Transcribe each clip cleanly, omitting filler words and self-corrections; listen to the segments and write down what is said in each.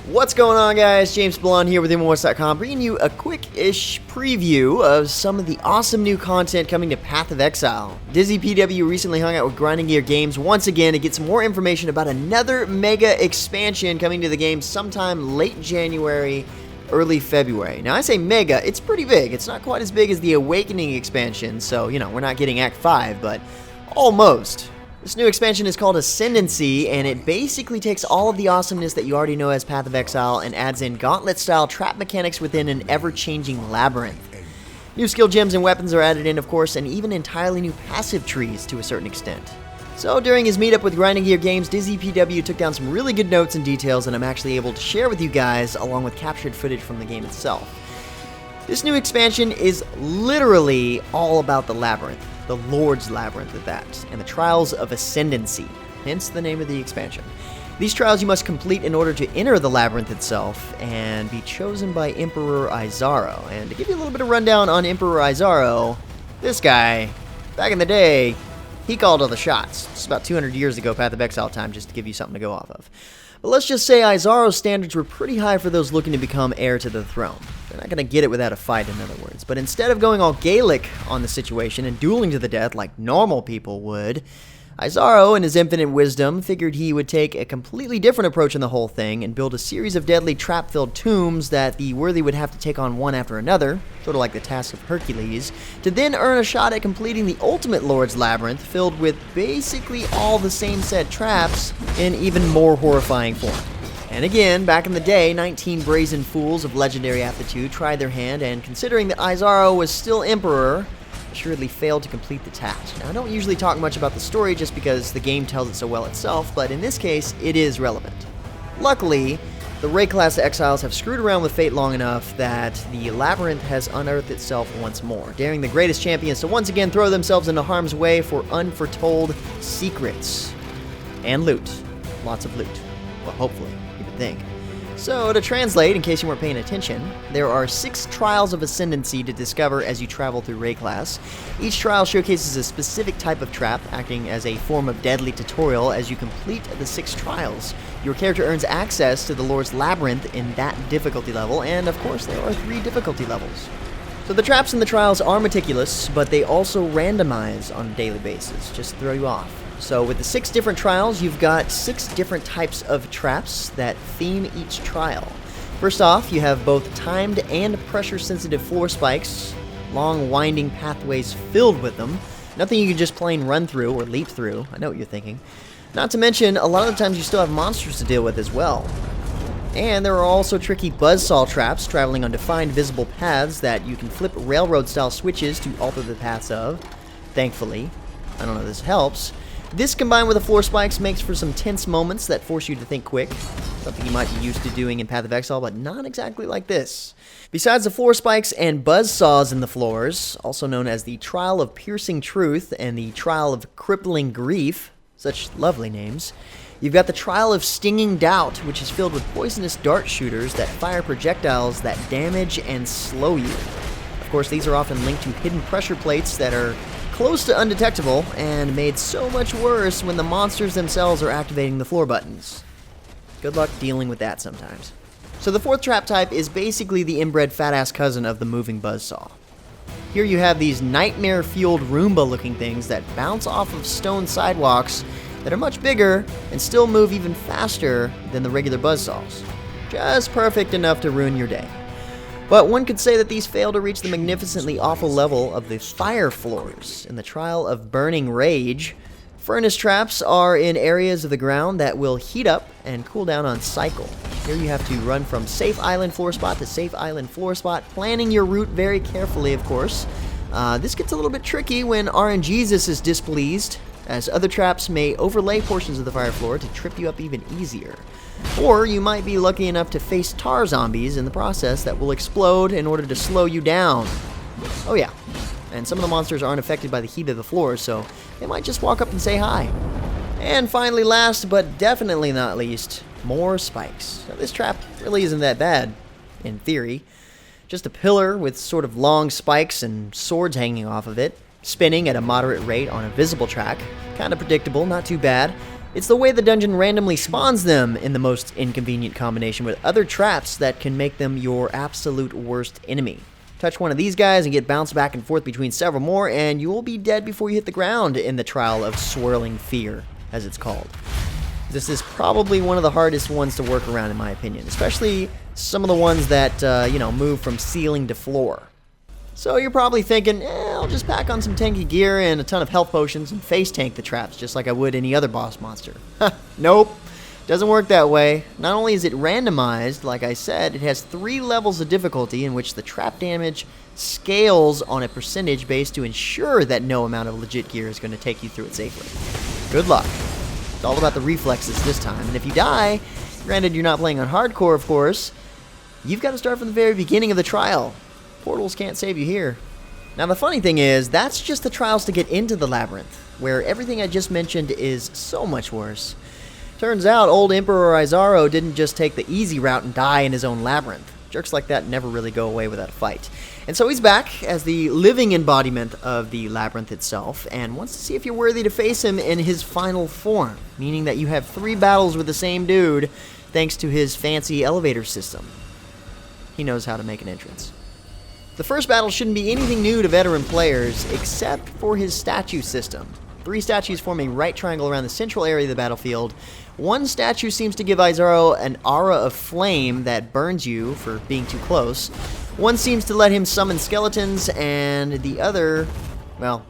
What's going on, guys? James Blonde here with MMOHuts.com, bringing you a quick-ish preview of some of the awesome new content coming to Path of Exile. DizzyPW recently hung out with Grinding Gear Games once again to get some more information about another mega expansion coming to the game sometime late January, early February. Now, I say mega, it's pretty big. It's not quite as big as the Awakening expansion, so, you know, we're not getting Act 5, but almost. This new expansion is called Ascendancy, and it basically takes all of the awesomeness that you already know as Path of Exile and adds in gauntlet-style trap mechanics within an ever-changing labyrinth. New skill gems and weapons are added in, of course, and even entirely new passive trees to a certain extent. So during his meetup with Grinding Gear Games, DizzyPW took down some really good notes and details that I'm actually able to share with you guys, along with captured footage from the game itself. This new expansion is literally all about the Labyrinth. The Lord's Labyrinth at that, and the Trials of Ascendancy, hence the name of the expansion. These trials you must complete in order to enter the Labyrinth itself and be chosen by Emperor Izaro. And to give you a little bit of rundown on Emperor Izaro, this guy, back in the day, he called all the shots. It's about 200 years ago, Path of Exile time, just to give you something to go off of. But let's just say Izaro's standards were pretty high for those looking to become heir to the throne. They're not going to get it without a fight, in other words. But instead of going all Gaelic on the situation and dueling to the death like normal people would, Izaro, in his infinite wisdom, figured he would take a completely different approach in the whole thing and build a series of deadly trap-filled tombs that the worthy would have to take on one after another, sort of like the task of Hercules, to then earn a shot at completing the ultimate Lord's Labyrinth filled with basically all the same set traps in even more horrifying form. And again, back in the day, 19 brazen fools of legendary aptitude tried their hand, and considering that Izaro was still Emperor, assuredly failed to complete the task. Now, I don't usually talk much about the story just because the game tells it so well itself, but in this case, it is relevant. Luckily, the Ray class exiles have screwed around with fate long enough that the Labyrinth has unearthed itself once more, daring the greatest champions to once again throw themselves into harm's way for unforetold secrets. And loot. Lots of loot. Well, hopefully, you would think. So, to translate, in case you weren't paying attention, there are 6 trials of Ascendancy to discover as you travel through Ray class. Each trial showcases a specific type of trap, acting as a form of deadly tutorial as you complete the 6 trials. Your character earns access to the Lord's Labyrinth in that difficulty level, and of course there are 3 difficulty levels. So the traps in the trials are meticulous, but they also randomize on a daily basis, just to throw you off. So with the 6 different trials, you've got 6 different types of traps that theme each trial. First off, you have both timed and pressure-sensitive floor spikes, long winding pathways filled with them. Nothing you can just plain run through or leap through. I know what you're thinking. Not to mention, a lot of the times you still have monsters to deal with as well. And there are also tricky buzzsaw traps traveling on defined visible paths that you can flip railroad-style switches to alter the paths of. Thankfully. I don't know if this helps. This, combined with the floor spikes, makes for some tense moments that force you to think quick. Something you might be used to doing in Path of Exile, but not exactly like this. Besides the floor spikes and buzzsaws in the floors, also known as the Trial of Piercing Truth and the Trial of Crippling Grief, such lovely names, you've got the Trial of Stinging Doubt, which is filled with poisonous dart shooters that fire projectiles that damage and slow you. Of course, these are often linked to hidden pressure plates that are close to undetectable, and made so much worse when the monsters themselves are activating the floor buttons. Good luck dealing with that sometimes. So the 4th trap type is basically the inbred fat-ass cousin of the moving buzzsaw. Here you have these nightmare-fueled Roomba-looking things that bounce off of stone sidewalks that are much bigger and still move even faster than the regular buzzsaws. Just perfect enough to ruin your day. But one could say that these fail to reach the magnificently awful level of the fire floors. In the Trial of Burning Rage, furnace traps are in areas of the ground that will heat up and cool down on cycle. Here you have to run from safe island floor spot to safe island floor spot, planning your route very carefully, of course. This gets a little bit tricky when RNGesus is displeased, as other traps may overlay portions of the fire floor to trip you up even easier. Or you might be lucky enough to face tar zombies in the process that will explode in order to slow you down. Oh yeah, and some of the monsters aren't affected by the heat of the floor, so they might just walk up and say hi. And finally, last but definitely not least, more spikes. Now, this trap really isn't that bad, in theory. Just a pillar with sort of long spikes and swords hanging off of it, spinning at a moderate rate on a visible track. Kind of predictable, not too bad. It's the way the dungeon randomly spawns them in the most inconvenient combination with other traps that can make them your absolute worst enemy. Touch one of these guys and get bounced back and forth between several more, and you will be dead before you hit the ground in the trial of swirling fear, as it's called. This is probably one of the hardest ones to work around, in my opinion, especially some of the ones that, move from ceiling to floor. So you're probably thinking, I'll just pack on some tanky gear and a ton of health potions and face tank the traps just like I would any other boss monster. Nope. Doesn't work that way. Not only is it randomized, like I said, it has 3 levels of difficulty in which the trap damage scales on a percentage base to ensure that no amount of legit gear is going to take you through it safely. Good luck. It's all about the reflexes this time, and if you die, granted you're not playing on hardcore of course, you've got to start from the very beginning of the trial. Portals can't save you here. Now the funny thing is, that's just the trials to get into the Labyrinth, where everything I just mentioned is so much worse. Turns out, old Emperor Izaro didn't just take the easy route and die in his own labyrinth. Jerks like that never really go away without a fight. And so he's back as the living embodiment of the labyrinth itself, and wants to see if you're worthy to face him in his final form, meaning that you have 3 battles with the same dude, thanks to his fancy elevator system. He knows how to make an entrance. The first battle shouldn't be anything new to veteran players, except for his statue system. 3 statues form a right triangle around the central area of the battlefield. One statue seems to give Izaro an aura of flame that burns you for being too close. One seems to let him summon skeletons, and the other, well,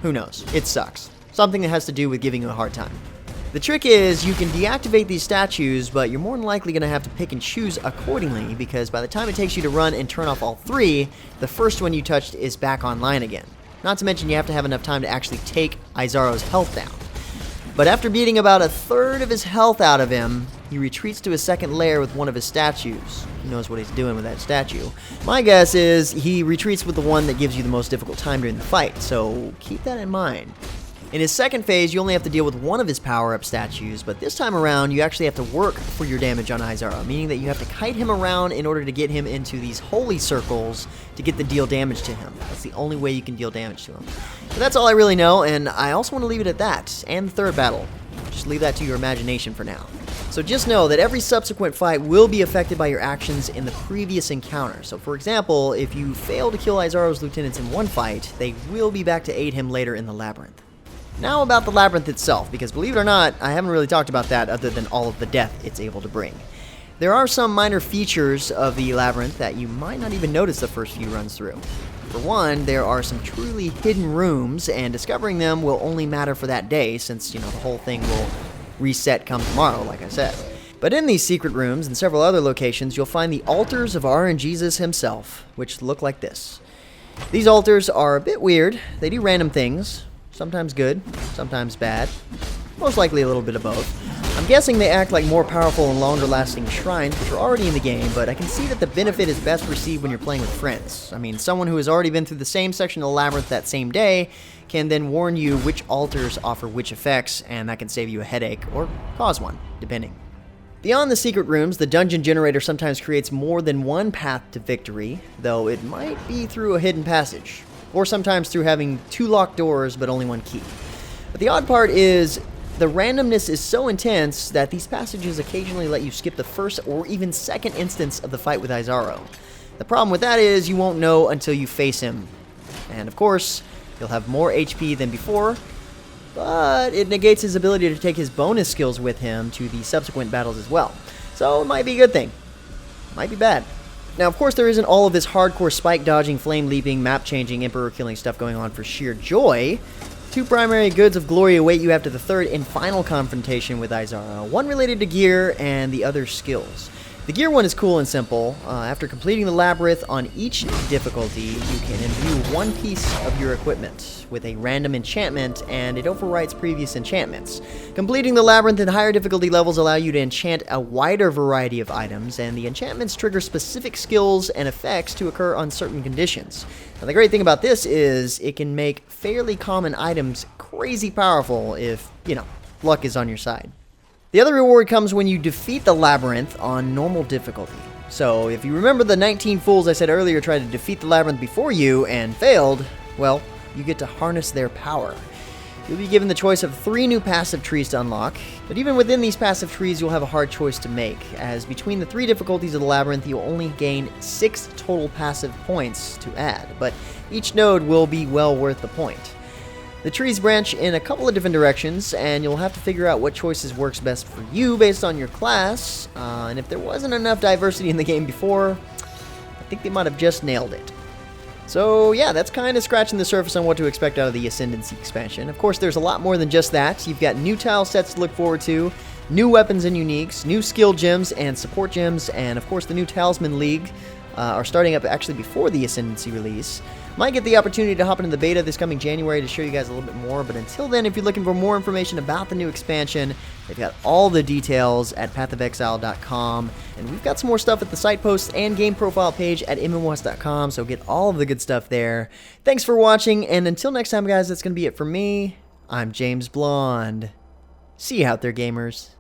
who knows? It sucks. Something that has to do with giving you a hard time. The trick is, you can deactivate these statues, but you're more than likely going to have to pick and choose accordingly, because by the time it takes you to run and turn off all 3, the first one you touched is back online again. Not to mention you have to have enough time to actually take Izaro's health down. But after beating about 1/3 of his health out of him, he retreats to his second lair with one of his statues. He knows what he's doing with that statue. My guess is he retreats with the one that gives you the most difficult time during the fight, so keep that in mind. In his second phase, you only have to deal with one of his power-up statues, but this time around, you actually have to work for your damage on Izaro, meaning that you have to kite him around in order to get him into these holy circles to get the deal damage to him. That's the only way you can deal damage to him. But that's all I really know, and I also want to leave it at that, and the third battle. Just leave that to your imagination for now. So just know that every subsequent fight will be affected by your actions in the previous encounter. So for example, if you fail to kill Izaro's lieutenants in one fight, they will be back to aid him later in the Labyrinth. Now about the Labyrinth itself, because believe it or not, I haven't really talked about that other than all of the death it's able to bring. There are some minor features of the Labyrinth that you might not even notice the first few runs through. For one, there are some truly hidden rooms, and discovering them will only matter for that day, since, the whole thing will reset come tomorrow, like I said. But in these secret rooms and several other locations, you'll find the altars of RNGesus himself, which look like this. These altars are a bit weird. They do random things. Sometimes good, sometimes bad. Most likely a little bit of both. I'm guessing they act like more powerful and longer lasting shrines, which are already in the game, but I can see that the benefit is best received when you're playing with friends. I mean, someone who has already been through the same section of the Labyrinth that same day can then warn you which altars offer which effects, and that can save you a headache, or cause one, depending. Beyond the secret rooms, the dungeon generator sometimes creates more than one path to victory, though it might be through a hidden passage. Or sometimes through having 2 locked doors but only 1 key. But the odd part is, the randomness is so intense that these passages occasionally let you skip the first or even second instance of the fight with Izaro. The problem with that is you won't know until you face him. And of course, he'll have more HP than before, but it negates his ability to take his bonus skills with him to the subsequent battles as well. So it might be a good thing. Might be bad. Now, of course, there isn't all of this hardcore spike-dodging, flame-leaping, map-changing, emperor-killing stuff going on for sheer joy. 2 primary goods of glory await you after the third and final confrontation with Izaro, one related to gear and the other skills. The gear one is cool and simple. After completing the Labyrinth on each difficulty, you can imbue 1 piece of your equipment with a random enchantment, and it overwrites previous enchantments. Completing the Labyrinth in higher difficulty levels allow you to enchant a wider variety of items, and the enchantments trigger specific skills and effects to occur on certain conditions. Now, the great thing about this is it can make fairly common items crazy powerful if, luck is on your side. The other reward comes when you defeat the Labyrinth on normal difficulty. So, if you remember the 19 fools I said earlier tried to defeat the Labyrinth before you and failed, well, you get to harness their power. You'll be given the choice of 3 new passive trees to unlock, but even within these passive trees you'll have a hard choice to make, as between the 3 difficulties of the Labyrinth you'll only gain 6 total passive points to add, but each node will be well worth the point. The trees branch in a couple of different directions, and you'll have to figure out what choices works best for you based on your class, and if there wasn't enough diversity in the game before, I think they might have just nailed it. So yeah, that's kind of scratching the surface on what to expect out of the Ascendancy expansion. Of course, there's a lot more than just that. You've got new tile sets to look forward to, new weapons and uniques, new skill gems and support gems, and of course the new Talisman League are starting up actually before the Ascendancy release. Might get the opportunity to hop into the beta this coming January to show you guys a little bit more, but until then, if you're looking for more information about the new expansion, they've got all the details at pathofexile.com, and we've got some more stuff at the site posts and game profile page at MMOHuts.com, so get all of the good stuff there. Thanks for watching, and until next time, guys, that's going to be it for me. I'm James Blonde. See you out there, gamers.